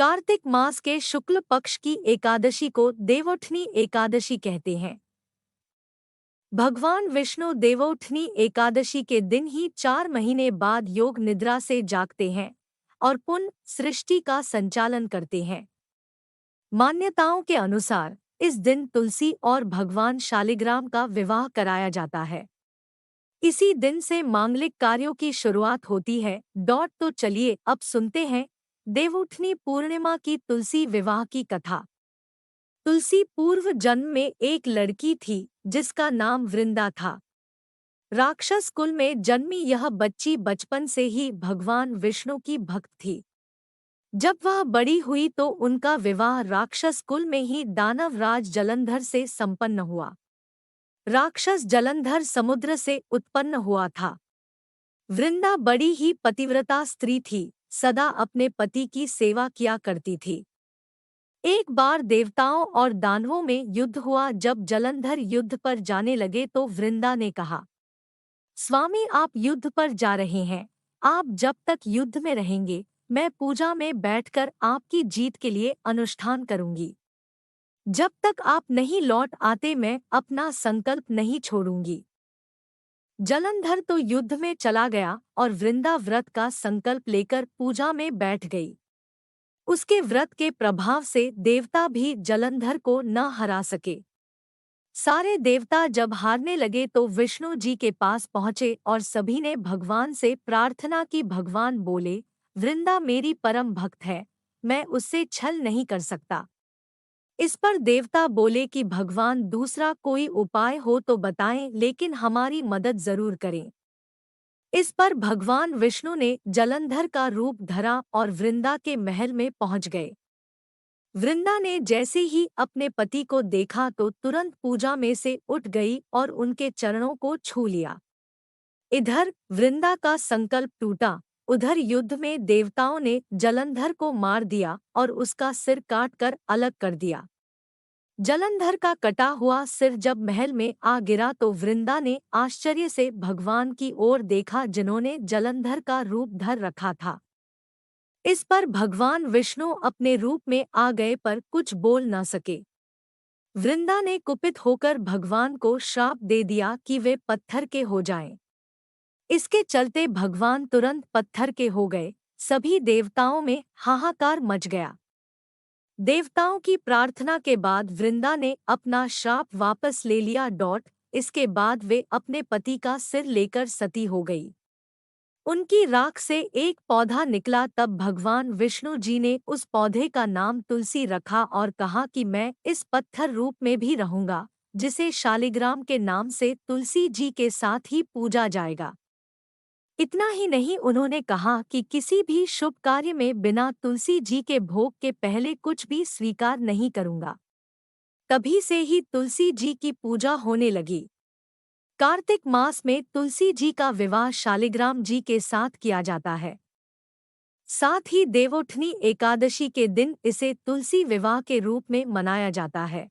कार्तिक मास के शुक्ल पक्ष की एकादशी को देवोत्थनी एकादशी कहते हैं। भगवान विष्णु देवोत्थनी एकादशी के दिन ही 4 महीने बाद योग निद्रा से जागते हैं और पुनः सृष्टि का संचालन करते हैं। मान्यताओं के अनुसार इस दिन तुलसी और भगवान शालिग्राम का विवाह कराया जाता है। इसी दिन से मांगलिक कार्यों की शुरुआत होती है। तो चलिए अब सुनते हैं देवोत्थनी पूर्णिमा की तुलसी विवाह की कथा। तुलसी पूर्व जन्म में एक लड़की थी जिसका नाम वृंदा था। राक्षस कुल में जन्मी यह बच्ची बचपन से ही भगवान विष्णु की भक्त थी। जब वह बड़ी हुई तो उनका विवाह राक्षस कुल में ही दानवराज जलंधर से संपन्न हुआ। राक्षस जलंधर समुद्र से उत्पन्न हुआ था। वृंदा बड़ी ही पतिव्रता स्त्री थी, सदा अपने पति की सेवा किया करती थी। एक बार देवताओं और दानवों में युद्ध हुआ। जब जलंधर युद्ध पर जाने लगे तो वृंदा ने कहा, स्वामी आप युद्ध पर जा रहे हैं, आप जब तक युद्ध में रहेंगे मैं पूजा में बैठकर आपकी जीत के लिए अनुष्ठान करूंगी। जब तक आप नहीं लौट आते मैं अपना संकल्प नहीं छोड़ूंगी। जलंधर तो युद्ध में चला गया और वृंदा व्रत का संकल्प लेकर पूजा में बैठ गई। उसके व्रत के प्रभाव से देवता भी जलंधर को न हरा सके। सारे देवता जब हारने लगे तो विष्णु जी के पास पहुंचे और सभी ने भगवान से प्रार्थना की। भगवान बोले, वृंदा मेरी परम भक्त है, मैं उससे छल नहीं कर सकता। इस पर देवता बोले कि भगवान दूसरा कोई उपाय हो तो बताएं, लेकिन हमारी मदद जरूर करें। इस पर भगवान विष्णु ने जलंधर का रूप धरा और वृंदा के महल में पहुंच गए। वृंदा ने जैसे ही अपने पति को देखा तो तुरंत पूजा में से उठ गई और उनके चरणों को छू लिया। इधर वृंदा का संकल्प टूटा, उधर युद्ध में देवताओं ने जलंधर को मार दिया और उसका सिर काटकर अलग कर दिया। जलंधर का कटा हुआ सिर जब महल में आ गिरा तो वृंदा ने आश्चर्य से भगवान की ओर देखा जिन्होंने जलंधर का रूप धर रखा था। इस पर भगवान विष्णु अपने रूप में आ गए पर कुछ बोल न सके। वृंदा ने कुपित होकर भगवान को श्राप दे दिया कि वे पत्थर के हो जाएं। इसके चलते भगवान तुरंत पत्थर के हो गए। सभी देवताओं में हाहाकार मच गया। देवताओं की प्रार्थना के बाद वृंदा ने अपना श्राप वापस ले लिया। इसके बाद वे अपने पति का सिर लेकर सती हो गई। उनकी राख से एक पौधा निकला। तब भगवान विष्णु जी ने उस पौधे का नाम तुलसी रखा और कहा कि मैं इस पत्थर रूप में भी रहूंगा, जिसे शालिग्राम के नाम से तुलसी जी के साथ ही पूजा जाएगा। इतना ही नहीं, उन्होंने कहा कि किसी भी शुभ कार्य में बिना तुलसी जी के भोग के पहले कुछ भी स्वीकार नहीं करूंगा। तभी से ही तुलसी जी की पूजा होने लगी। कार्तिक मास में तुलसी जी का विवाह शालिग्राम जी के साथ किया जाता है। साथ ही देवोत्थनी एकादशी के दिन इसे तुलसी विवाह के रूप में मनाया जाता है।